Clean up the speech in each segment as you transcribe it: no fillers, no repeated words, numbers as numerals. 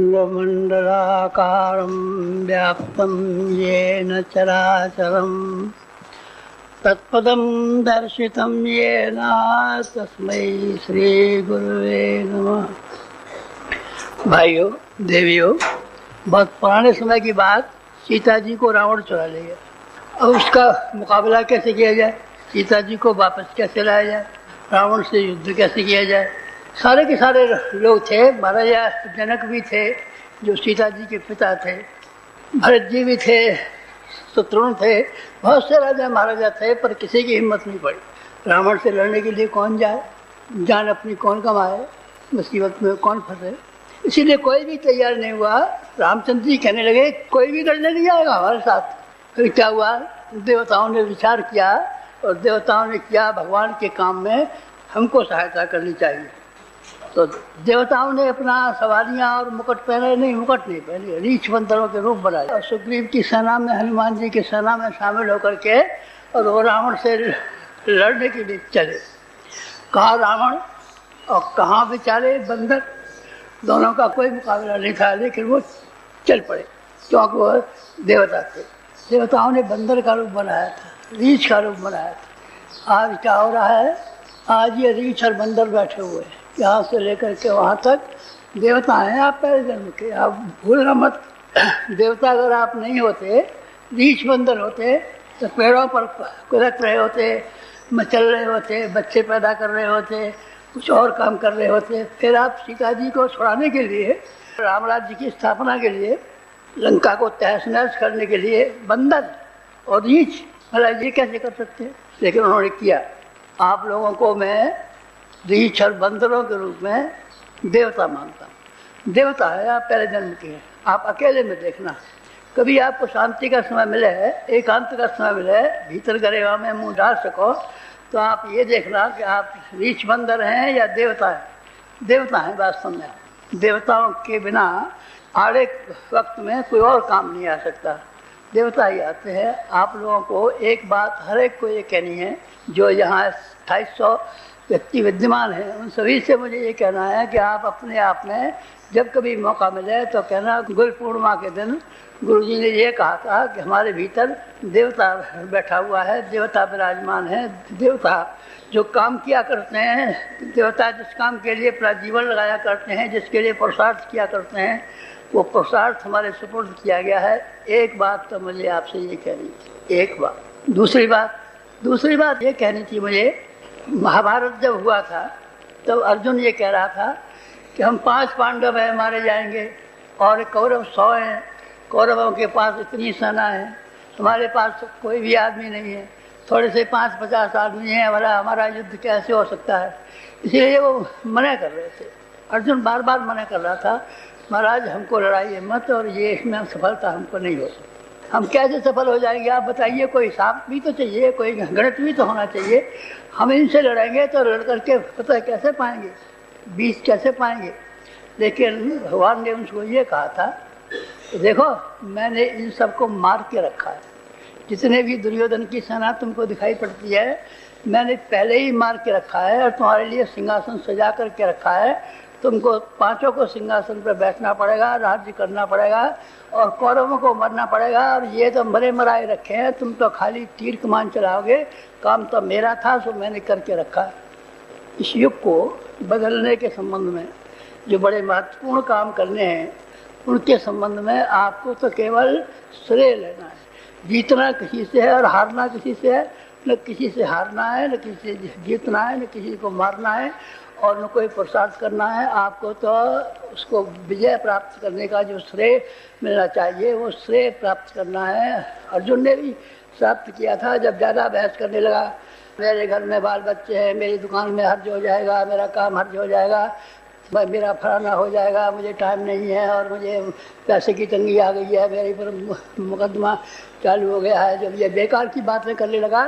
मंडलाकारं व्याप्तं येन चराचरं तत्पदं दर्शितं येन तस्मै श्री गुरुवे नमः। भाइयों देवियों, बहुत पुराने समय की बात, सीता जी को रावण चुरा ले गया। अब उसका मुकाबला कैसे किया जाए, सीता जी को वापस कैसे लाया जाए, रावण से युद्ध कैसे किया जाए। सारे के सारे लोग थे, महाराजा जनक भी थे जो सीता जी के पिता थे, भरत जी भी थे, शत्रुघ्न थे, बहुत से राजा महाराजा थे, पर किसी की हिम्मत नहीं पड़ी। रावण से लड़ने के लिए कौन जाए, जान अपनी कौन कमाए, मुसीबत में कौन फंसे, इसीलिए कोई भी तैयार नहीं हुआ। रामचंद्र जी कहने लगे कोई भी लड़ने नहीं आएगा हमारे साथ। फिर क्या हुआ, देवताओं ने विचार किया और देवताओं ने किया भगवान के काम में हमको सहायता करनी चाहिए। तो देवताओं ने अपना सवारियां और मुकुट पहने, नहीं मुकुट नहीं पहने, रीछ बंदरों के रूप बनाए और सुग्रीव की सेना में, हनुमान जी की सेना में शामिल होकर के और वो रावण से लड़ने के लिए चले। कहाँ रावण और कहाँ बेचारे बंदर, दोनों का कोई मुकाबला नहीं था, लेकिन वो चल पड़े क्योंकि वो देवता थे। देवताओं ने बंदर का रूप बनाया था, रीछ का रूप बनाया था। आज क्या हो रहा है, आज ये रीछ और बंदर बैठे हुए हैं, यहाँ से लेकर के वहाँ तक देवता हैं। आप पहले जन्म के, आप भूलना मत, देवता अगर आप नहीं होते, रीछ बंदर होते तो पेड़ों पर कुदक रहे होते, मचल रहे होते, बच्चे पैदा कर रहे होते, कुछ और काम कर रहे होते। फिर आप सीता जी को छुड़ाने के लिए, राम राज्य की स्थापना के लिए, लंका को तहस नहस करने के लिए बंदर और रीछ, भला ये कैसे कर सकते हैं, लेकिन उन्होंने किया। आप लोगों को मैं रीछ और बंदरों के रूप में देवता मानता हूँ। देवता है, आप पहले जन्म के हैं। आप अकेले में देखना, कभी आपको शांति का समय मिले, एकांत का समय मिले, भीतर गरेवा में मुंह डाल सको, तो आप ये देखना कि आप रीछ बंदर हैं या देवता हैं। देवता हैं वास्तव में। देवताओं के बिना आड़े वक्त में कोई और काम नहीं आ सकता, देवता ही आते हैं। आप लोगों को एक बात हर एक को ये कहनी है, जो यहाँ 2800 व्यक्ति विद्यमान हैं, उन सभी से मुझे ये कहना है कि आप अपने आप में जब कभी मौका मिले तो कहना, गुरु पूर्णिमा के दिन गुरुजी ने ये कहा था कि हमारे भीतर देवता बैठा हुआ है, देवता विराजमान है। देवता जो काम किया करते हैं, देवता जिस काम के लिए अपना जीवन लगाया करते हैं, जिसके लिए पुरुषार्थ किया करते हैं, वो पुरुषार्थ हमारे सुपुर्द किया गया है। एक बात तो मुझे आपसे ये कहनी थी, एक बात। दूसरी बात ये कहनी थी मुझे, महाभारत जब हुआ था तब अर्जुन ये कह रहा था कि हम 5 पांडव हैं, मारे जाएंगे, और कौरव 100 हैं, कौरवों के पास इतनी सेना है, हमारे पास कोई भी आदमी नहीं है, थोड़े से 5-50 आदमी हैं, हमारा युद्ध कैसे हो सकता है। इसीलिए वो मना कर रहे थे, अर्जुन बार बार मना कर रहा था, महाराज हमको लड़ाइए मत, और ये इसमें सफलता हमको नहीं हो सकती। हम कैसे सफल हो जाएंगे आप बताइए, कोई हिसाब भी तो चाहिए, कोई गणित भी तो होना चाहिए। हम इनसे लड़ेंगे तो लड़ करके पता कैसे पाएंगे, 20 कैसे पाएंगे। लेकिन भगवान ने उनको ये कहा था, देखो मैंने इन सबको मार के रखा है, जितने भी दुर्योधन की सेना तुमको दिखाई पड़ती है, मैंने पहले ही मार के रखा है और तुम्हारे लिए सिंहासन सजा करके रखा है। तुमको 5 को सिंहासन पर बैठना पड़ेगा, राज्य करना पड़ेगा, और कौरवों को मरना पड़ेगा। और ये तो मरे मराए रखे हैं, तुम तो खाली तीर कमान चलाओगे, काम तो मेरा था, सो मैंने करके रखा। इस युग को बदलने के संबंध में जो बड़े महत्वपूर्ण काम करने हैं, उनके संबंध में आपको तो केवल श्रेय लेना है। जीतना किसी से है और हारना किसी से है, न किसी से हारना है, न किसी से जीतना है, न किसी को मारना है, और न कोई पुरुषार्थ करना है। आपको तो उसको विजय प्राप्त करने का जो श्रेय मिलना चाहिए, वो श्रेय प्राप्त करना है। अर्जुन ने भी प्राप्त किया था, जब ज़्यादा बहस करने लगा, मेरे घर में बाल बच्चे हैं, मेरी दुकान में हर्ज हो जाएगा, मेरा काम हर्ज हो जाएगा, मेरा फलाना हो जाएगा, मुझे टाइम नहीं है, और मुझे पैसे की तंगी आ गई है, मेरे पर मुकदमा चालू हो गया है। जब ये बेकार की बातें करने लगा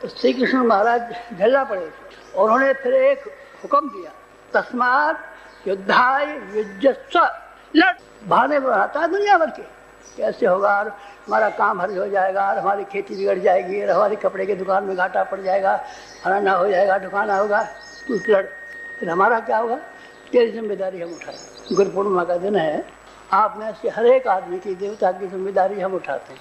तो श्री कृष्ण महाराज झल्ला पड़े, और उन्होंने फिर एक हुक्म दिया, तस्मात् युद्धाय युज्यस्व, लड़। बहाने बनाता है दुनिया भर के, कैसे होगा, और हमारा काम हर्ज हो जाएगा, और हमारी खेती बिगड़ जाएगी, और हमारी कपड़े की दुकान में घाटा पड़ जाएगा, फलाना हो जाएगा, ठिकाना होगा, तू लड़। फिर हमारा क्या होगा, तेरी जिम्मेदारी हम उठाए। गुरु पूर्णिमा का दिन है, आप में से हर एक आदमी की देवता की जिम्मेदारी हम उठाते हैं।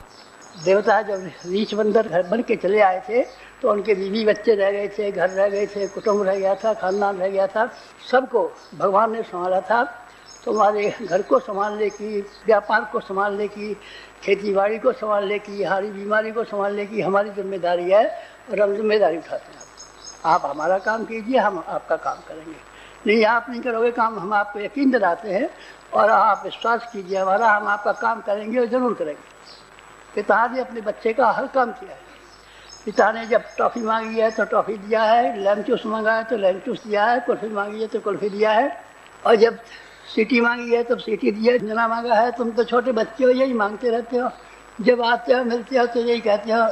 देवता जब रीछ बंदर घर बन के चले आए थे तो उनके बीवी बच्चे रह गए थे, घर रह गए थे, कुटुंब रह गया था, खानदान रह गया था, सबको भगवान ने संभाला था। तुम्हारे घर को संभालने की, व्यापार को संभालने की, खेती बाड़ी को संभालने की, हमारी बीमारी को संभालने की हमारी जिम्मेदारी है और हम जिम्मेदारी उठाते हैं। आप हमारा काम कीजिए, हम आपका काम करेंगे। नहीं, आप नहीं करोगे काम, हम आपको यकीन दिलाते हैं और आप विश्वास कीजिए हमारा, हम आपका काम करेंगे और ज़रूर करेंगे। पिता ने अपने बच्चे का हर काम किया है। पिता ने जब टॉफ़ी मांगी है तो टॉफ़ी दिया है, लेमन जूस मांगा है तो लेमन जूस दिया है, कुल्फ़ी मांगी है तो कुल्फ़ी दिया है, और जब सीटी मांगी है तो सीटी दिया, जना मांगा है। तुम तो छोटे बच्चे हो, यही मांगते रहते हो। जब आते हो मिलते हो तो यही कहते हो,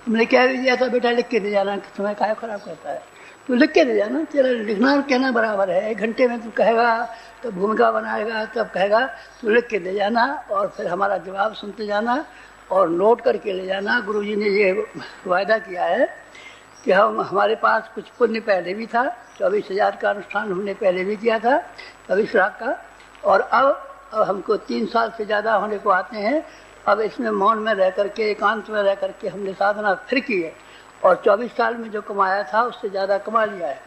तुमने कह भी दिया था बेटा लिख के दे जाना, कि तुम्हें काय खराब करता है, तो लिख के दे जाना। तेरा लिखना और कहना बराबर है। 1 घंटे में तू कहेगा तो भूमिका बनाएगा, तब कहेगा तो लिख के दे जाना और फिर हमारा जवाब सुनते जाना और नोट करके ले जाना। गुरुजी ने ये वायदा किया है कि हमारे पास कुछ पुण्य पहले भी था, 24,000 का अनुष्ठान हमने पहले भी किया था, 24 लाख का, और अब हमको 3 साल से ज़्यादा होने को आते हैं। अब इसमें मौन में रह करके, एकांत में रह करके हमने साधना फिर की है और 24 साल में जो कमाया था उससे ज़्यादा कमा लिया है।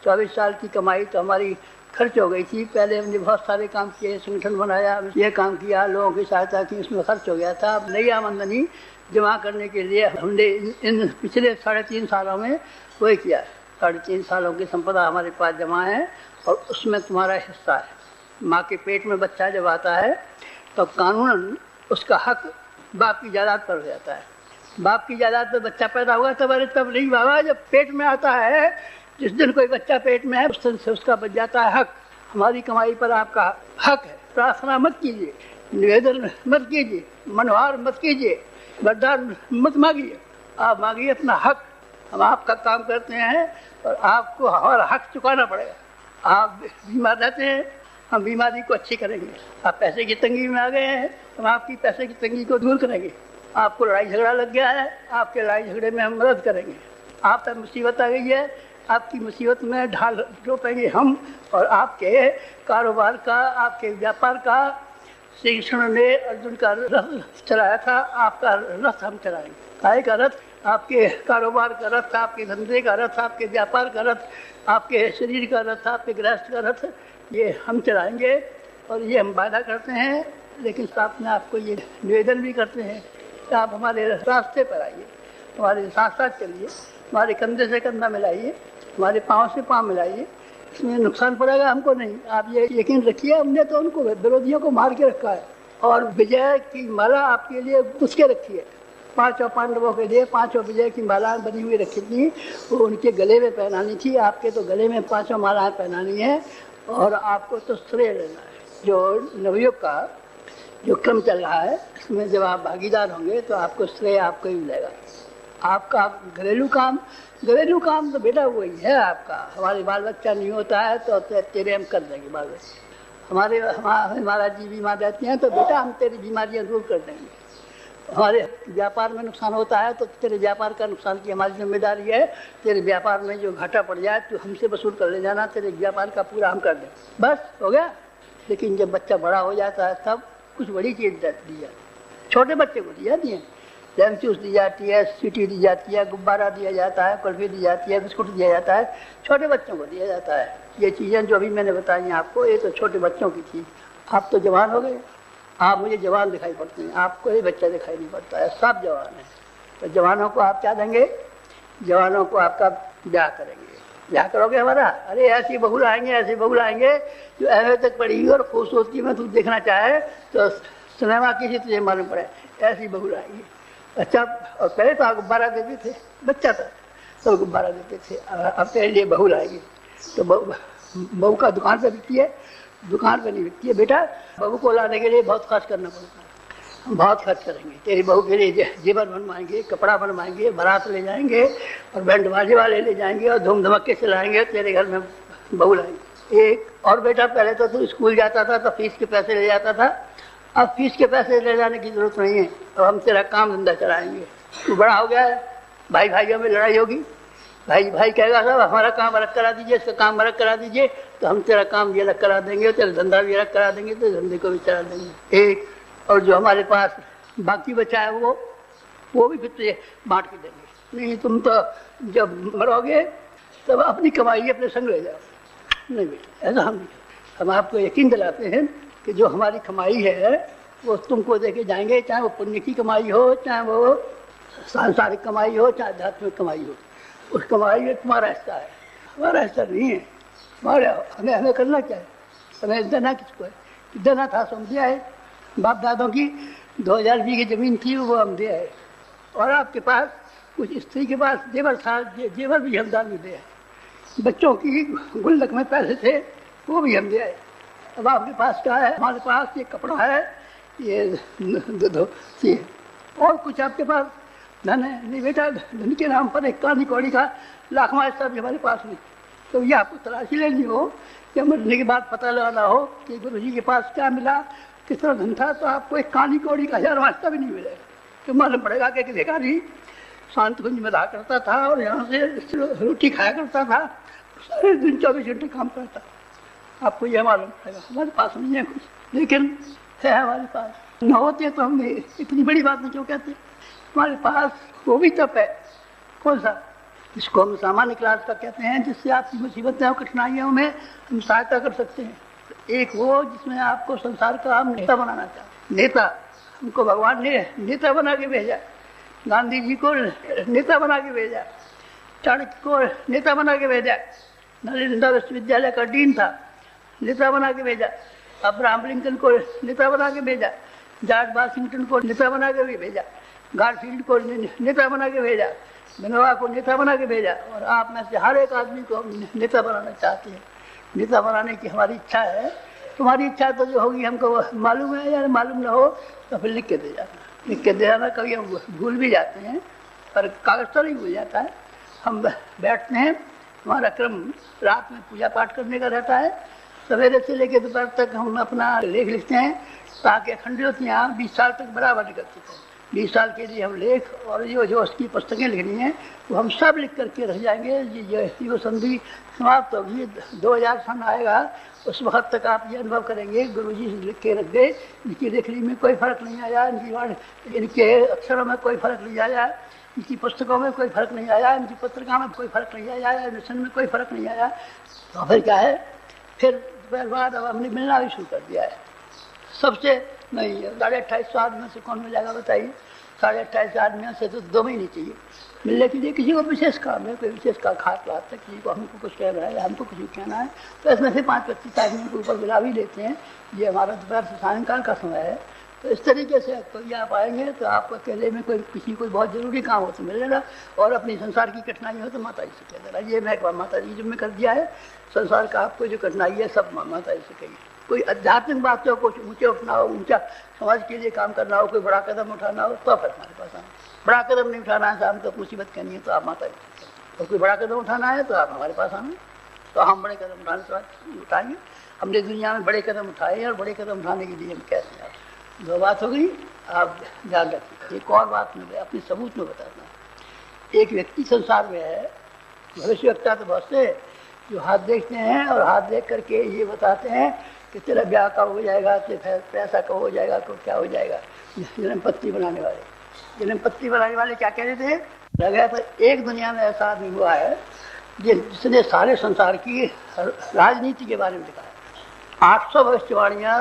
24 साल की कमाई तो हमारी खर्च हो गई थी। पहले हमने बहुत सारे काम किए, संगठन बनाया, ये काम किया, लोगों की सहायता की, उसमें खर्च हो गया था। अब नई आमदनी जमा करने के लिए हमने इन पिछले 3.5 सालों में वही किया। 3.5 सालों की संपदा हमारे पास जमा है और उसमें तुम्हारा हिस्सा है। माँ के पेट में बच्चा जब आता है तो कानूनन उसका हक बाप की जायदाद पर हो जाता है। बाप की जायदाद पर बच्चा पैदा हुआ तब, अरे तब नहीं बाबा, जब पेट में आता है, जिस दिन कोई बच्चा पेट में है उस दिन से उसका बच जाता है हक। हमारी कमाई पर आपका हक है। प्रार्थना मत कीजिए, निवेदन मत कीजिए, मनोहार मत कीजिए, वरदान मत मांगिए, आप मांगिए अपना हक। हम आपका काम करते हैं और आपको हमारा हक चुकाना पड़ेगा। आप बीमार रहते हैं, हम बीमारी को अच्छी करेंगे। आप पैसे की तंगी में आ गए हैं, हम आपकी पैसे की तंगी को दूर करेंगे। आपको लड़ाई झगड़ा लग गया है, आपके लड़ाई झगड़े में हम मदद करेंगे। आप पर मुसीबत आ गई है, आपकी मुसीबत में ढाल रोपेंगे हम, और आपके कारोबार का, आपके व्यापार का, श्री कृष्ण ने अर्जुन का रथ चलाया था, आपका रथ हम चलाएंगे। काय का रथ? आपके कारोबार का रथ, आपके धंधे का रथ, आपके व्यापार का रथ, आपके शरीर का रथ, आपके गृहस्थ का रथ, ये हम चलाएंगे और ये हम वादा करते हैं। लेकिन साथ में आपको ये निवेदन भी करते हैं कि आप हमारे रास्ते पर आइए, हमारे साथ साथ चलिए, हमारे कंधे से कंधा मिलाइए, हमारे पाँव से पाँव मिलाइए। इसमें नुकसान पड़ेगा हमको नहीं, आप ये यकीन रखिए। हमने तो उनको विरोधियों को मार के रखा है और विजय की माला आपके लिए कुछ के रखी है। 5 पांडवों के लिए 5 विजय की मालाएं बनी हुई रखी थी, वो उनके गले में पहनानी थी। आपके तो गले में 5 मालाएं पहनानी है और आपको तो श्रेय लेना है। जो नवयुग का जो क्रम चल रहा है, इसमें जब आप भागीदार होंगे तो आपको श्रेय आपको ही मिलेगा। आपका घरेलू काम तो बेटा वही है आपका। हमारे बाल बच्चा नहीं होता है तो तेरे हम कर देंगे बाल बच्चे। हमारा जी बीमार रहती हैं तो बेटा हम तेरी बीमारियां दूर कर देंगे। हमारे व्यापार में नुकसान होता है तो तेरे व्यापार का नुकसान की हमारी जिम्मेदारी है। तेरे व्यापार में जो घाटा पड़ जाए तो हमसे वसूल कर ले जाना, तेरे व्यापार का पूरा हम कर दें, बस हो गया। लेकिन जब बच्चा बड़ा हो जाता है तब कुछ बड़ी चीज़ दी जाती है। छोटे बच्चे को दी जाती है, लेमन जूस दी जाती है, सीटी दी जाती है, गुब्बारा दिया जाता है, कुल्फी दी जाती है, बिस्कुट दिया जाता है, छोटे बच्चों को दिया जाता है। ये चीज़ें जो अभी मैंने बताई हैं आपको, ये तो छोटे बच्चों की थी। आप तो जवान हो गए, आप मुझे जवान दिखाई पड़ते हैं, आपको ये बच्चा दिखाई नहीं पड़ता है, सब जवान है। तो जवानों को आप क्या देंगे? जवानों को आपका ब्याह करेंगे। ब्याह करोगे हमारा? अरे ऐसी बहू लाएंगे, ऐसी बहू लाएंगे जो एमए तक पढ़ी और खूबसूरती में तू देखना चाहे तो सिनेमा किसी तुझे मालूम पड़े, ऐसी बहू लाएंगे। अच्छा, और पहले तो आप गुब्बारा देते थे, बच्चा था तो गुब्बारा देते थे, अब तेरे लिए बहू लाएंगे। तो बहू का दुकान पर बिकती है, दुकान पर नहीं बिकती है बेटा। बहू को लाने के लिए बहुत खर्च करना पड़ता है, हम बहुत खर्च करेंगे। तेरी बहू के लिए जेवर बनवाएंगे, कपड़ा बनवाएंगे, बारात ले जाएंगे और बैंड बाजे वाले ले जाएंगे और धूम धमक्के से लाएंगे, तेरे घर में बहू लाएंगे। एक और बेटा, पहले तो तू स्कूल जाता था तो फीस के पैसे ले जाता था, अब फीस के पैसे ले जाने की जरूरत नहीं है, अब हम तेरा काम धंधा चलाएंगे। तू बड़ा हो गया है, भाई भाइयों में लड़ाई होगी, भाई भाई कहेगा साहब हमारा काम अलग करा दीजिए, इसका काम अलग करा दीजिए, तो हम तेरा काम ये अलग करा देंगे, तेरा धंधा भी अलग करा देंगे, तो धंधे को भी चला देंगे एक। और जो हमारे पास बाकी बचा है वो भी फिर तुझे बांट के देंगे। नहीं तुम तो जब मरोगे तब अपनी कमाई अपने संग ले जाओ। नहीं बेटा ऐसा हम आपको यकीन दिलाते हैं कि जो हमारी कमाई है वो तुमको देके जाएंगे, चाहे वो पुण्य की कमाई हो, चाहे वो सांसारिक कमाई हो, चाहे आध्यात्मिक कमाई हो। उस कमाई में तुम्हारा हिस्सा है, हमारा हिस्सा नहीं है। हमारे हमें करना क्या है, हमें देना किसको है? देना था सो हम दिया है। बाप दादों की 2000 बीघे जमीन थी वो हम दिया है। और आपके पास कुछ स्त्री के पास जेवर था, जेवर भी हम दान में दिया है। बच्चों की गुल्लक में पैसे थे वो भी हम दिया है। अब आपके पास क्या है? हमारे पास ये कपड़ा है, ये धोती है, और कुछ आपके पास धन है नहीं बेटा। धन के नाम पर एक कानी कौड़ी का लाखवां हिस्सा भी हमारे पास नहीं। तो ये आपको तलाशी लेनी हो या मरने के बाद पता लगाना हो कि गुरु जी के पास क्या मिला, किस तरह धन था, तो आपको एक कानी कौड़ी का 1000वां हिस्सा भी नहीं मिलेगा। तो मालूम पड़ेगा कि भिखारी शांत कुंज में रहा करता था और यहाँ से रोटी खाया करता था, सारे दिन 24 घंटे काम करता। आपको यह मालूम पड़ेगा। हमारे पास नहीं है कुछ, लेकिन है हमारे पास। न होते तो हम इतनी बड़ी बात नहीं क्यों कहते। हमारे पास वो भी तप है। कौन सा? जिसको हम सामान्य क्लास का कहते हैं, जिससे आपकी मुसीबतें और कठिनाइयों में हम सहायता कर सकते हैं। एक वो जिसमें आपको संसार का हम नेता बनाना चाहते। नेता हमको भगवान ने नेता बना के भेजा। गांधी जी को नेता बना के भेजा, चाणक्य को नेता बना के भेजा, नालंदा विश्वविद्यालय का डीन था, नेता बना के भेजा। अब्राहम लिंकन को नेता बना के भेजा, जॉर्ज वाशिंगटन को नेता बना के भी भेजा, गारफील्ड को नेता बना के भेजा, विनोबा को नेता बना के भेजा। और आप में से हर एक आदमी को हम नेता बनाना चाहते हैं। नेता बनाने की हमारी इच्छा है। तुम्हारी इच्छा तो जो होगी हमको मालूम है या मालूम ना हो तो फिर लिख के दे जाना। लिख के दे जाना। कभी हम भूल भी जाते हैं पर कागज तो नहीं भूल जाता है। हम बैठते हैं, हमारा क्रम रात में पूजा पाठ करने का रहता है। सवेरे से लेकर दोपहर तक हम अपना लेख लिखते हैं ताकि अखंड ज्योतियाँ 20 साल तक बराबर निकल चुके हैं। 20 साल के लिए हम लेख और जो उसकी पुस्तकें लिखनी हैं वो हम सब लिख करके रह जाएंगे। ये संधि समाप्त होगी, 2000 सन आएगा, उस वक्त तक आप ये अनुभव करेंगे गुरु जी लिख के रख दे, इनकी लेखनी में कोई फर्क नहीं आया, इनके अक्षरों में कोई फर्क नहीं आया, इनकी पुस्तकों में कोई फर्क नहीं आया, इनकी पत्रिका में कोई फर्क नहीं आया, मिशन में कोई फर्क नहीं आया। तो फिर क्या है, फिर दोपहर बाद अब हमने मिलना भी शुरू कर दिया है सबसे। नहीं 28,500 आदमियों से कौन मिलेगा बताइए? 28,500 आदमियों से तो 2 महीने चाहिए मिलने के लिए। किसी को विशेष काम है, कोई विशेष का खास बात है, किसी को हमको कुछ कहना है, हमको कुछ कहना है, तो इसमें से 5-25 आदमियों के ऊपर मिला भी लेते हैं। ये हमारा दोपहर से सायंकाल का समय है। तो इस तरीके से कभी आप आएंगे तो आपको अकेले में कोई किसी कोई बहुत ज़रूरी काम हो तो मिल लेना, और अपनी संसार की कठिनाई हो तो माता जी से कह देना। ये मैं माता जी जिम्मे कर दिया है। संसार का आपको जो कठिनाई है सब माता जी से कहिए। कोई आध्यात्मिक बात हो, कुछ ऊँचे उठना हो, ऊँचा समाज के लिए काम करना हो, कोई बड़ा कदम उठाना हो तो फिर हमारे पास आना। बड़ा कदम नहीं उठाना है, सामने तो मुसीबत करनी है तो आप माता जी, और कोई बड़ा कदम उठाना है तो आप हमारे पास आना। तो हम बड़े कदम उठाने के बाद उठाएंगे। हमने दुनिया में बड़े कदम उठाए और बड़े कदम उठाने के लिए हम कहते हैं। 2 बात हो गई, आप ध्यान रखिए। एक और बात मैं अपने सबूत में बताता हूँ। एक व्यक्ति संसार में है, भविष्य वक्ता तो बहुत से, जो हाथ देखते हैं और हाथ देख करके ये बताते हैं कि तेरा ब्याह कब हो जाएगा, तेरा पैसा कब हो जाएगा, तो क्या हो जाएगा। जन्म पत्ती बनाने वाले क्या कह रहे थे? लगा था एक दुनिया में ऐसा आदमी हुआ है जिसने सारे संसार की राजनीति के बारे में लिखा है। 800 भविष्यवाणियाँ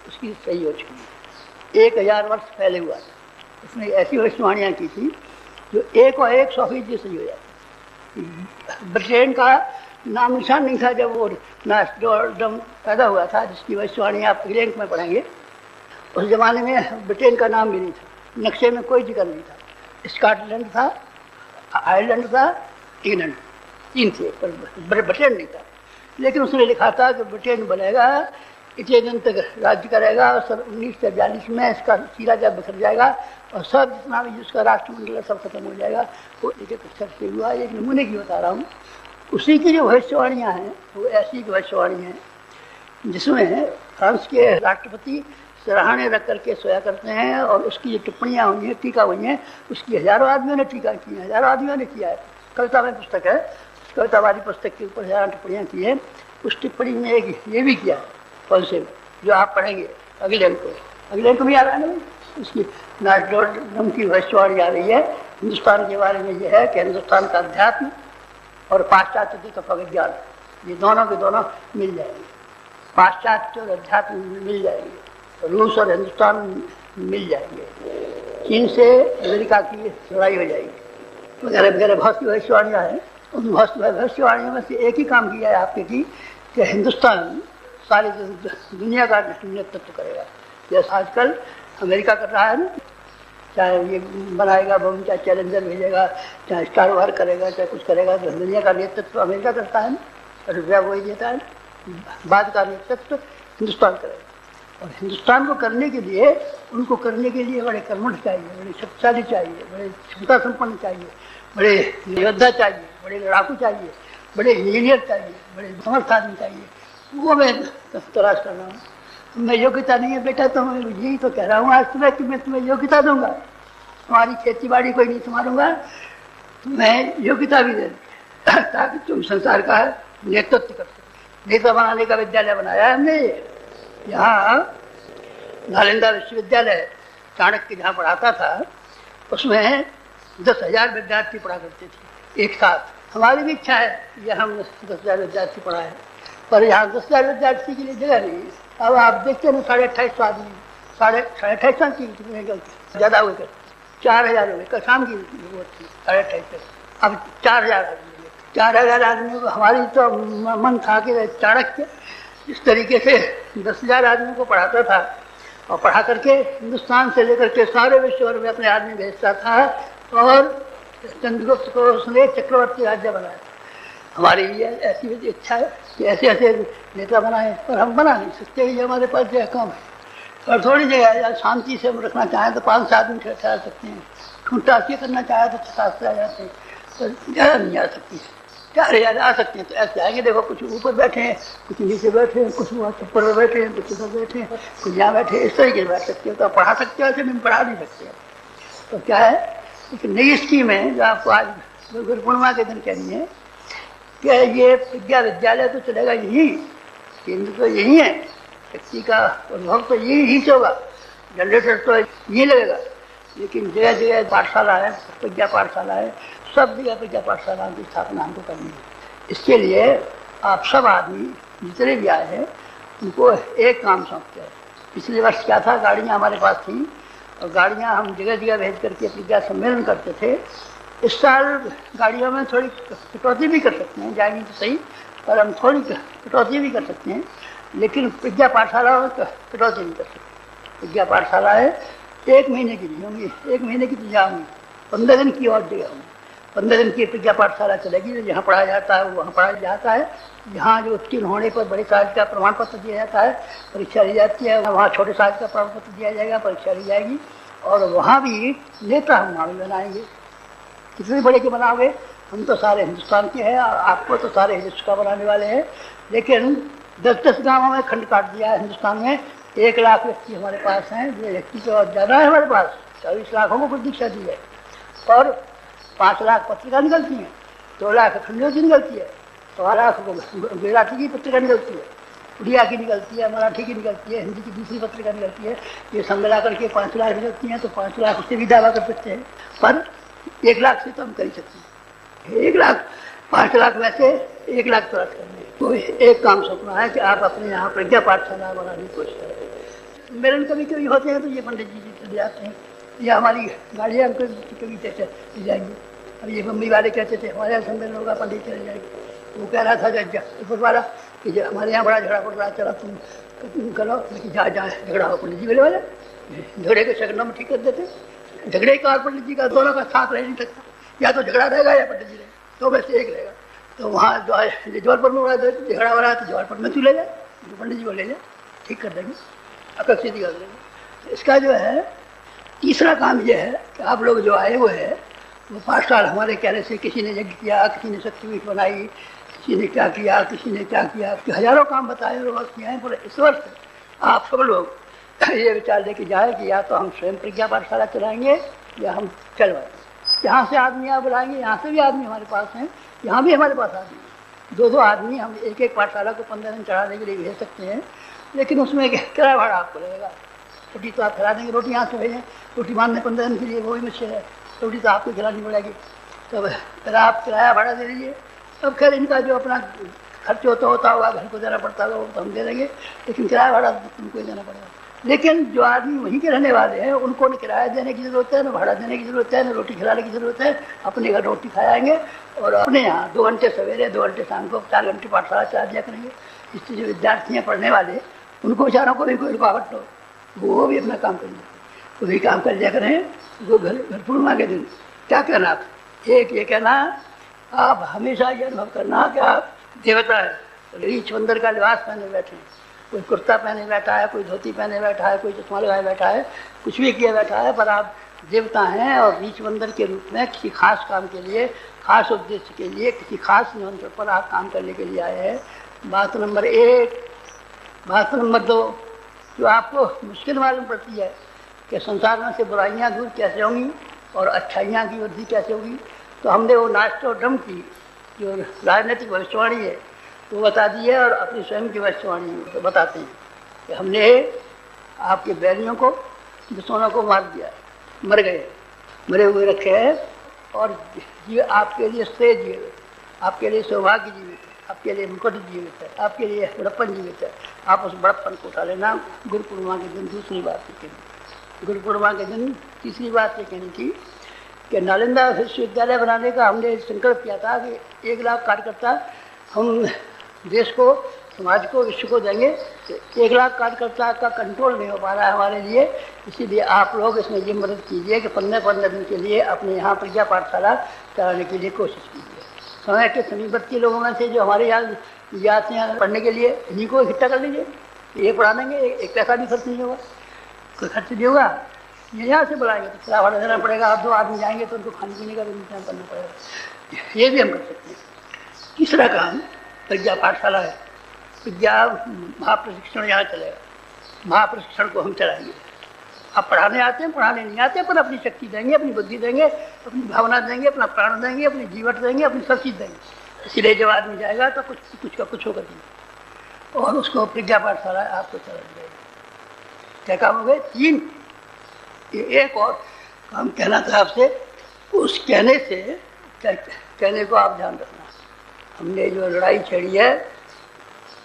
उसकी सही हो चुकी है। 1000 वर्ष पहले हुआ था। उसने ऐसी भविष्यवाणियाँ की थी जो 100% सही हो जाती। ब्रिटेन का नाम निशान नहीं था जब वो नॉस्ट्रडामस पैदा हुआ था, जिसकी भविष्यवाणी आप इंग्लैंड में पढ़ेंगे। उस जमाने में ब्रिटेन का नाम भी नहीं था, नक्शे में कोई जिक्र नहीं था। स्कॉटलैंड था, आयरलैंड था, इंग्लैंड, 3 थे, पर ब्रिटेन नहीं था। लेकिन उसने लिखा था कि ब्रिटेन बनेगा, इतने दिन तक राज्य करेगा, और 1942 में इसका सिरा जब बिखर जाएगा और सब जितना भी जिसका राष्ट्रमंडल सब खत्म हो जाएगा। वो एक अक्षर से हुआ, एक नमूने की बता रहा हूँ। उसी की जो भविष्यवाणियाँ हैं वो ऐसी भविष्यवाणी हैं जिसमें फ्रांस के राष्ट्रपति सिरहाने रख करके सोया करते हैं, और उसकी जो टिप्पणियाँ हुई हैं, टीका हुई हैं, उसकी हज़ारों आदमियों ने टीका की है, हज़ारों आदमियों ने किया है। कविता में पुस्तक है, कविता वाली पुस्तक के ऊपर 1000 टिप्पणियाँ की है। उस टिप्पणी में एक ये भी किया कौन से जो आप पढ़ेंगे अगले अंक को भी आ रहा है ना, उसकी नाटोडम की भविष्यवाणी आ रही है हिंदुस्तान के बारे में। यह है कि हिंदुस्तान का अध्यात्म और पाश्चात्य का विज्ञान, ये दोनों के दोनों मिल जाएंगे। पाश्चात्य और अध्यात्म मिल जाएंगे, रूस और हिंदुस्तान मिल जाएंगे, चीन से अमेरिका की लड़ाई हो जाएगी वगैरह वगैरह। बहुत सी भविष्यवाणियाँ हैं। उन भविष्यवाणियों में से एक ही काम किया है आपके कि हिंदुस्तान सारी दुनिया का नेतृत्व करेगा। जैसे आजकल अमेरिका कर रहा है ना, चाहे ये बनाएगा बम, चाहे चैलेंजर भेजेगा, चाहे स्टार वार करेगा, चाहे कुछ करेगा, तो दुनिया का नेतृत्व अमेरिका करता है ना, और रुपया वही देता है। बाद का नेतृत्व हिंदुस्तान करेगा। और हिंदुस्तान को करने के लिए, उनको करने के लिए बड़े कर्मठ चाहिए, बड़े शक्तिशाली चाहिए, बड़े क्षमता संपन्न चाहिए, बड़े योद्धा चाहिए, बड़े लड़ाकू चाहिए, बड़े इंजीनियर चाहिए, बड़े समर्थ आदमी चाहिए। वो मैं तलाश कर रहा हूँ। मैं योग्यता नहीं है बेटा, तो मैं यही तो कह रहा हूँ आज तुम्हें कि मैं तुम्हें योग्यता दूंगा। तुम्हारी खेती बाड़ी कोई नहीं संभालूंगा, मैं योग्यता भी दे दूँ ताकि तुम संसार का नेतृत्व कर सको। नेता बनाने का विद्यालय बनाया है हमने। यहाँ नालंदा विश्वविद्यालय चाणक्य जहाँ पढ़ाता था, उसमें 10,000 विद्यार्थी पढ़ा करते थे एक साथ। हमारी भी इच्छा है कि हम 10,000 विद्यार्थी पढ़ाएं, पर यहाँ 10,000 विद्यार्थी के लिए जगह नहीं है। अब आप देखते हैं 2850 आदमी, 2850 की ज़्यादा हुए कर 4,000 हुए, कल शाम की जरूरत थी 2850, अब 4,000 आदमी। 4,000 आदमी को हमारी तो मन था कि चाणक्य इस तरीके से 10,000 आदमी को पढ़ाता था और पढ़ा करके हिंदुस्तान से लेकर के सारे विश्व भर में अपने आदमी भेजता था और चंद्रगुप्त को उसने चक्रवर्ती राज्य बनाया। हमारी ये ऐसी इच्छा है कि ऐसे ऐसे नेता बनाए, पर हम बना नहीं सकते। ये हमारे पास जगह कम है और थोड़ी जगह शांति से हम रखना चाहें तो 5 आदमी ठहरा सकते हैं। ठूंठासी करना चाहे तो 6-7 आ जाते हैं, पर ज़्यादा नहीं आ सकती। 4,000 आ सकते हैं तो ऐसे आगे देखो, कुछ ऊपर बैठे हैं, कुछ नीचे बैठे हैं, कुछ वहाँ छप्पर पर बैठे हैं, कुछ उधर बैठे हैं, कुछ यहाँ बैठे हैं। इस तरीके से बैठ सकते हो तो पढ़ा सकते हो, ऐसे नहीं पढ़ा नहीं सकते। तो क्या है, एक नई स्कीम है जो आपको आज गुरु पूर्णिमा के दिन कहनी है कि ये विद्या विद्यालय तो चलेगा यही, केंद्र तो यही है, शक्ति का उद्भव तो यही से होगा, जनरेटर तो यही लगेगा। लेकिन जगह जगह पाठशाला है, विद्या पाठशाला है, सब जगह विद्या पाठशालाओं की स्थापना हमको करनी है। इसके लिए आप सब आदमी जितने भी आए हैं उनको एक काम सौंपते हैं। पिछले वर्ष क्या था, गाड़ियाँ हमारे पास थी और गाड़ियाँ हम जगह जगह भेज करके विद्या सम्मेलन करते थे। इस साल गाड़ियों में थोड़ी कटौती भी कर सकते हैं, जाएंगी तो सही, पर हम थोड़ी कटौती भी कर सकते हैं, लेकिन विद्या पाठशाला में कटौती नहीं कर सकते। विद्या पाठशालाएँ 1 महीने की नहीं होंगी, 1 महीने की तो जाऊँगी, 15 दिन की और जगह होंगी। 15 दिन की विद्या पाठशाला चलेगी, जहाँ पढ़ाया जाता है वहाँ पढ़ाया जाता है। यहाँ जो उत्तीर्ण होने पर बड़े साइज का प्रमाण पत्र दिया जाता है, परीक्षा ली जाती है, वहाँ छोटे साइज का प्रमाण पत्र दिया जाएगा, परीक्षा ली जाएगी। और वहाँ भी नेता हम वहाँ भी बनाएंगे। कितने बड़े के बनाओगे, हम तो सारे हिंदुस्तान के हैं, आपको तो सारे हिंदुस्तान का बनाने वाले हैं। लेकिन 10-10 गाँवों में खंड काट दिया है हिंदुस्तान में। 1 लाख व्यक्ति हमारे पास हैं, ये व्यक्ति तो ज़्यादा है हमारे पास, 24 लाखों को कुछ दीक्षा दी है और 5 लाख पत्रिका निकलती हैं, 2 लाख अखंड की निकलती है, 1.25 लाख गुजराती की पत्रिका निकलती है, उड़िया की निकलती है, मराठी की निकलती है, हिंदी की दूसरी पत्रिका निकलती है। ये सब मिला करके 5 लाख निकलती हैं, तो 5 लाख उससे भी दावा कर सकते हैं, पर 1 लाख से तो हम कर ही सकते हैं। 1 लाख 5 लाख में से 1 लाख तो रद्द करने। तो एक काम सपना है कि आप अपने यहाँ प्रज्ञा पाठशाला बनाने की कोशिश करें। मेरे कभी कभी होते हैं तो ये पंडित जी चले जाते हैं, या हमारी गाड़ियाँ कभी चली जाएंगी। अब ये बम्बई वाले कहते थे हमारे यहाँ सम्मेलन होगा, पंडित चले जाएंगे। वो कह रहा था ऊपर वाला कि हमारे यहाँ बड़ा झगड़ा पड़ रहा है, चला तुम करो, लेकिन जहाँ जहाँ झगड़ा हो पंडित जी बोले वाले झगड़े के शगनों में ठीक कर देते। झगड़े का और पंडित जी का दोनों का साथ रह नहीं सकता, या तो झगड़ा रहेगा या पंडित जी रहेगा, तो वैसे एक रहेगा। तो वहाँ जो जबलपुर में झगड़ा हो रहा है तो जबलपुर में तू ले जाए, पंडित जी को ले जाए, ठीक कर देंगे, अपेक्षित कर देंगे। इसका जो है तीसरा काम यह है कि आप लोग जो आए हुए हैं वो 5 साल हमारे कहने से, किसी ने यज्ञ किया, किसी ने शक्तिपीठ बनाई, किसी ने क्या किया, किसी ने क्या किया, हजारों काम बताए और किए हैं। पर इस वर्ष आप सब लोग ये विचार लेके जाए कि या तो हम स्वयं प्रज्ञा पाठशाला चलाएंगे या हम चलवाएंगे। यहाँ से आदमी आप बुलाएंगे, यहाँ से भी आदमी हमारे पास हैं, यहाँ भी हमारे पास आदमी है। दो आदमी हम एक पाठशाला को 15 दिन चढ़ाने के लिए भेज सकते हैं, लेकिन उसमें किराया भाड़ा आपको लगेगा। रोटी तो आप खिला देंगे, रोटी यहाँ से भेजें, रोटी बांधने 15 दिन के लिए वो भी मुश्किल है, रोटी तो आपको खिलानी पड़ेगी। तो फिर आप किराया भाड़ा दे दीजिए। अब खैर इनका जो अपना खर्च होता होगा, घर को देना पड़ता होगा, वो तो हम दे देंगे, लेकिन किराया भाड़ा उनको ही देना पड़ेगा। लेकिन जो आदमी वहीं के रहने वाले हैं, उनको न किराया देने की ज़रूरत है, न भाड़ा देने की ज़रूरत है, न रोटी खिलाने की ज़रूरत है। अपने घर रोटी खाएंगे और अपने यहाँ 2 घंटे सवेरे 2 घंटे शाम को 4 घंटे पाठशाला चला दिया करेंगे। इससे जो विद्यार्थी हैं पढ़ने वाले, उनको बेचारों को भी कोई रुकावट हो, वो भी अपना काम करेंगे, वही काम कर दिया करें। वो घर पूर्णिमा के दिन क्या कहना आप, एक ये कहना आप हमेशा ये अनुभव करना कि आप देवता है। रीछ बंदर का लिबास पहने बैठे हैं, कोई कुर्ता पहने बैठा है, कोई धोती पहने बैठा है, कोई चश्मा लगाए बैठा है, कुछ भी किए बैठा है, पर आप देवता हैं और रीछ बंदर के रूप में किसी खास काम के लिए, खास उद्देश्य के लिए, किसी खास नियंत्रण पर आप काम करने के लिए आए हैं। बात नंबर 1। बात नंबर 2, जो आपको मुश्किल मालूम पड़ती है कि संसार में से बुराइयाँ दूर कैसे होंगी और अच्छाइयाँ की वृद्धि कैसे होगी, तो हमने वो नास्ट्रोडम की जो राजनीतिक भविष्यवाणी है वो बता दी है, और अपनी स्वयं की भविष्यवाणी तो बताते हैं कि हमने आपके बैरियों को, दुश्मनों को मार दिया है, मर गए, मरे हुए रखे हैं, और ये आपके लिए श्रेय जीवित, आपके लिए सौभाग्य जीवित है, आपके लिए मुकुट जीवित है, आपके लिए बड़प्पन जीवित है। आप उस बड़प्पन को उठा लेना। गुरु पूर्णिमा के दिन दूसरी बात ये कहनी, गुरु पूर्णिमा के दिन तीसरी बात ये कहनी थी कि नालंदा विश्वविद्यालय बनाने का हमने संकल्प किया था कि 1 लाख कार्यकर्ता हम देश को, समाज को, विश्व को देंगे। 1 लाख कार्यकर्ता का कंट्रोल नहीं हो पा रहा है हमारे लिए, इसीलिए आप लोग इसमें ये मदद कीजिए कि 15 दिन के लिए अपने यहाँ प्रज्ञा पाठशाला चलाने के लिए कोशिश कीजिए। समय के समीपवर्ती लोगों में से जो हमारे यहाँ आते हैं पढ़ने के लिए, इन्हीं को इकट्ठा कर लीजिए, ये पढ़ा देंगे, एक पैसा भी खर्च नहीं होगा, कोई खर्च नहीं होगा। ये यहाँ से बुलाएंगे तो किराया भाड़ा देना पड़ेगा, आप 2 आदमी जाएंगे तो उनको खाने पीने का भी इंतजाम करना पड़ेगा, ये भी हम कर सकते हैं। तीसरा काम प्रज्ञा पाठशाला है। प्रज्ञा महाप्रशिक्षण यहाँ चलेगा, महाप्रशिक्षण को हम चलाएंगे। आप पढ़ाने आते हैं, पढ़ाने नहीं आते, पर अपनी शक्ति देंगे, अपनी बुद्धि देंगे, अपनी भावना देंगे, अपना प्राण देंगे, अपनी जीवन देंगे, अपनी सब चीज़ देंगे। इसीलिए जब आदमी जाएगा तो कुछ का कुछ होगा नहीं, और उसको प्रज्ञा पाठशाला आपको चला जाएगा। क्या काम हो गए? 3। एक और काम कहना था आपसे, उस कहने से कहने को आप ध्यान रखना। हमने जो लड़ाई छेड़ी है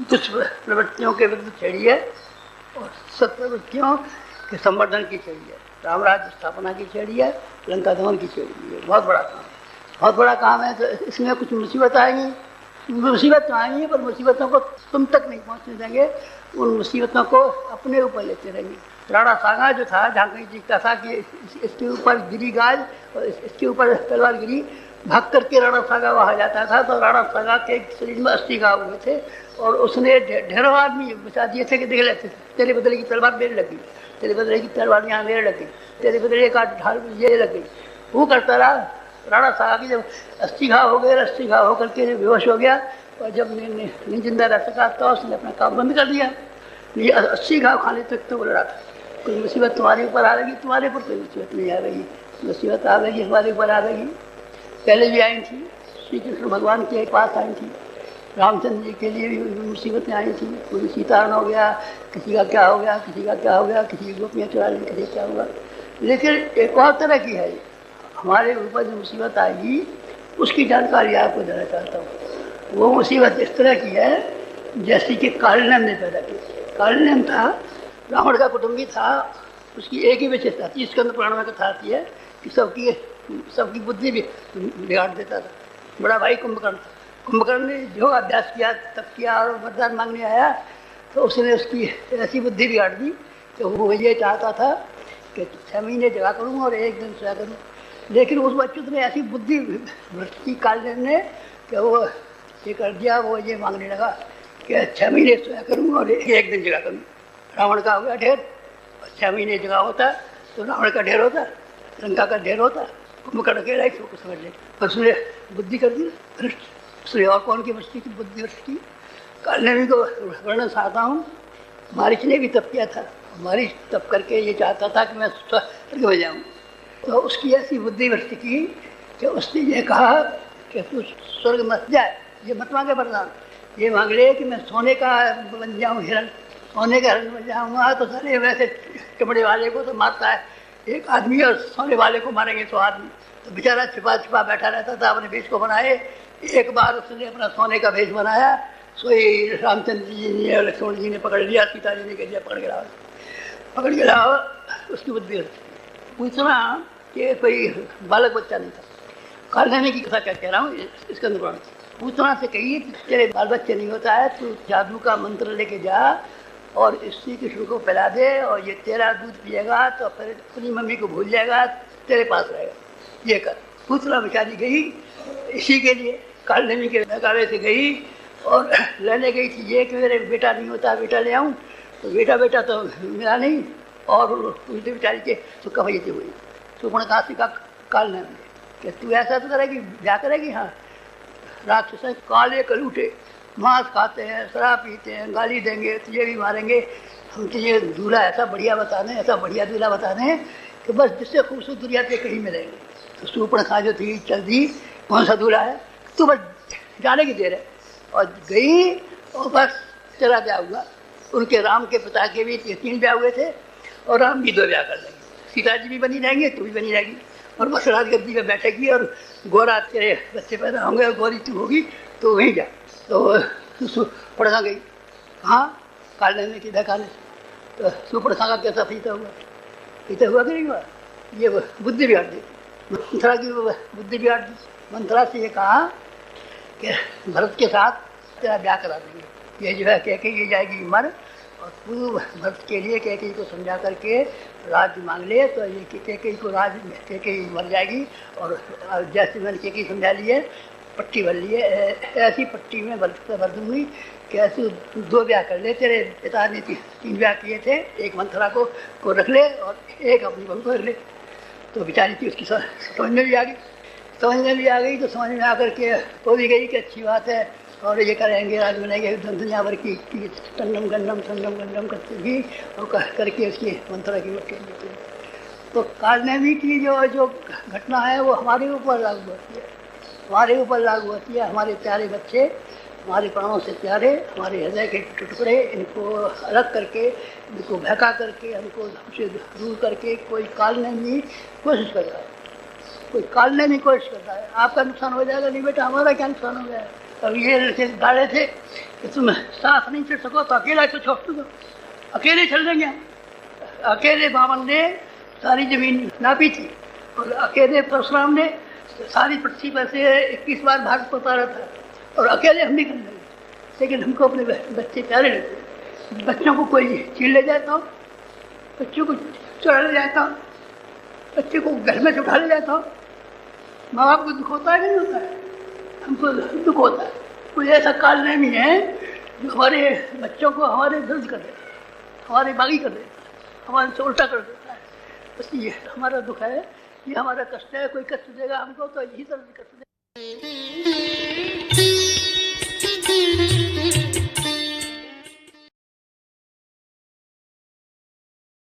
दुष्प्रवृत्तियों के विरुद्ध छेड़ी है, और सत्प्रवृत्तियों के संवर्धन की छेड़ी है, रामराज्य स्थापना की छेड़ी है, लंका दमन की छेड़ी है। बहुत बड़ा काम है, बहुत बड़ा काम है। तो इसमें कुछ मुसीबत आएंगी, मुसीबत तो आएंगी, पर मुसीबतों को तुम तक नहीं पहुँचने देंगे, उन मुसीबतों को अपने ऊपर लेते रहेंगे। राणा सांगा जो था, जहाँ कहीं दिखता था कि इसके ऊपर गिरी गाज और इसके ऊपर तलवार गिरी, भाग करके राणा सांगा वहाँ जाता था, तो राणा सांगा के शरीर में 80 घाव हुए थे, और उसने ढेरों आदमी बचा दिए थे कि देख लेते थे, तेरे बदले की तलवार मेरे लग गई, तेरे बदले की तलवार यहाँ मेरे लग गई, तेरे बदले का ढाल ये लग गई। वो करता रहा। राणा सांगा की जब 80 घाव हो गए, 80 घाव होकर के बेहोश हो गया, और जब नहीं जिंदा रह सका तो उसने अपना काम बंद कर दिया। 80 घाव खाने तक तो वो लड़ा था। कोई मुसीबत तुम्हारे ऊपर आ गई, तुम्हारे ऊपर कोई मुसीबत नहीं आ रही, मुसीबत आ गई हमारे ऊपर आ गई। पहले भी आई थी, श्री कृष्ण भगवान के पास आई थी, रामचंद्र जी के लिए भी मुसीबतें आई थी, कोई सीताहरण हो गया, किसी का क्या हो गया, किसी का क्या हो गया, किसी की गोपियाँ चुरा ली, किसी क्या हुआ। लेकिन एक और तरह की है, हमारे ऊपर जो मुसीबत आएगी उसकी जानकारी आपको देना चाहता हूँ। वो मुसीबत इस तरह की है जैसे कि कालिनेम ने पैदा की। कालिनेम था, रावण का कुटुंबी था, उसकी एक ही विशेषता थी, स्कंद पुराण में कथा आती है कि सबकी बुद्धि भी बिगाड़ देता था। बड़ा भाई कुंभकर्ण था। कुंभकर्ण ने जो अभ्यास किया, तप किया और वरदान मांगने आया, तो उसने उसकी ऐसी बुद्धि बिगाड़ दी कि वो ये चाहता था कि 6 महीने जगा करूँ और 1 दिन सोया करूँ। लेकिन उस बच्चुत ने ऐसी बुद्धि भ्रष्ट की कालिनेम ने कि वो ये कर दिया, वो ये मांगने लगा कि 6 महीने सोया करूँ और 1 दिन जगा करूँ। रावण का हो गया ढेर, और 6 महीने जगा होता तो रावण का ढेर होता, लंका का ढेर होता। कुंभकर्ण अकेला ही सबको समझ ले, पर उसने बुद्धि कर दी भ्रष्ट। उसने और कौन की भ्रष्टि की? बुद्धि भ्रष्ट की। कालिनेमी को वर्णन चाहता हूँ। मारीच ने भी तप किया था। मारीच तप करके ये चाहता था कि मैं स्वर्ग में जाऊँ, तो उसकी ऐसी बुद्धि भ्रष्ट की कि उसने ये कहा कि तू स्वर्ग मत जाए, ये मत मांगे वरदान, ये मांग ले कि मैं सोने का बन जाऊँ हिरण, सोने का हिरण बन जाऊँगा तो सारे वैसे चमड़े वाले को तो मारता है एक आदमी और सोने वाले को मारेंगे 100 आदमी, तो बेचारा छिपा छिपा बैठा रहता था अपने भेष को बनाए। एक बार उसने अपना सोने का भेष बनाया, सोई रामचंद्र जी ने और लक्ष्मण जी ने पकड़ लिया, सीता जी ने कह दिया पकड़ के लाओ। उसकी बुद्धि पूछना कि कोई बालक बच्चा नहीं था, कालने की कथा क्या कह रहा हूँ इसके अंदर पूछना से कही तेरे बाल बच्चे नहीं होता है, तू जादू का मंत्र लेके जा और इसी कृष्ण को पिला दे और ये तेरा दूध पिएगा तो फिर अपनी मम्मी को भूल जाएगा, तेरे पास रहेगा, ये कर। पूछना बेचारी गई इसी के लिए, कालनेमी के नगावे से गई और लेने गई थी ये कि मेरे बेटा नहीं होता, बेटा ले आऊँ, तो बेटा तो मिला नहीं। और उल्टे बेचारी के तो कवैती हुई सुपर्णकाशी का कालनेमी कि तू ऐसा तो करेगी, क्या करेगी? हाँ, राक्षस काले कलूटे मांस खाते हैं, शराब पीते हैं, गाली देंगे, तुझे भी मारेंगे, हम तुझे दूल्हा ऐसा बढ़िया बता दें, ऐसा बढ़िया दूल्हा बता दें कि बस जिससे खूबसूरत दुनिया पे कहीं मिलेंगे। तो सुपर्णखा जो थी चल दी, कौन सा दूल्हा है, तो बस जाने की देर है, और गई और बस तेरा ब्याह हुआ। उनके राम के पिता के भी 3 ब्याह हुए थे और राम भी 2 ब्याह कर देंगे, सीता जी भी बनी रहेंगे, तू भी बनी रहेगी, और बस राजगद्दी में बैठेगी और गोरा तेरे बच्चे पैदा होंगे और गोरी तू होगी, तो वहीं जा। तो सुपर्णखा गई कहाँ, कालनेमी की देखाने। तो सुपर्णखा का कैसा फीता हुआ कि नहीं हुआ, ये बुद्धि बिगाड़ दी, मंथरा की बुद्धि बिगाड़ दी। मंथरा से ये कहा कि भरत के साथ तेरा ब्याह करा देंगे, ये जो है कैकेयी ये जाएगी मर, और तू भरत के लिए कैकेयी को समझा करके राज्य मांग ले, तो ये कैकेयी को कैकेयी मर जाएगी। और जैसे मैंने कैकेयी समझा ली है, पट्टी भर ली है, ऐसी पट्टी में भर दूंगी कि ऐसे 2 ब्याह कर ले, तेरे पिता ने 3 ब्याह किए थे, एक मंथरा को रख ले और एक अपनी बहू को रख ले। तो बेचारी थी उसकी समझ में भी आ गई, तो समझ में आकर के वो भी गई कि अच्छी बात है और ये करेंगे, राज बनेंगे, दुनिया भर की टंडम गंडम करते भी और करके उसकी मंथरा की वोट देते हैं। तो कालनेमी की जो घटना है वो हमारे ऊपर लागू होती है, हमारे प्यारे बच्चे, हमारे प्राणों से प्यारे, हमारे हृदय के टुकड़े, इनको अलग करके, इनको बहका करके, हमसे दूर करके कोई कालनेमी कोशिश कर रहा है, आपका नुकसान हो जाएगा। नहीं बेटा, हमारा क्या नुकसान हो जाएगा। अब ये गाड़े थे कि तुम साथ नहीं चढ़ सको तो अकेला तो छोड़ दो, अकेले चल देंगे हम। अकेले बामन ने सारी जमीन नापी थी और अकेले परशुराम ने सारी पृथ्वी पर से 21 बार भारत को उतारा था, और अकेले हम नहीं कर लेंगे। लेकिन हमको अपने बच्चे प्यारे लगते, बच्चों को कोई छीन ले जाता हो, बच्चों को चुरा ले जाता हो, बच्चे को घर में उठा ले जाता हो, माँ बाप को दुख होता है कि नहीं होता है? हमको दुख होता है। कोई ऐसा कालनेमी है जो हमारे बच्चों को हमारे दर्द कर देता है, हमारे बागी कर देता है, हमारे से उल्टा कर देता है। बस ये हमारा दुख है, ये हमारा कष्ट है। कोई कष्ट देगा हमको तो यही तरह कष्ट देगा।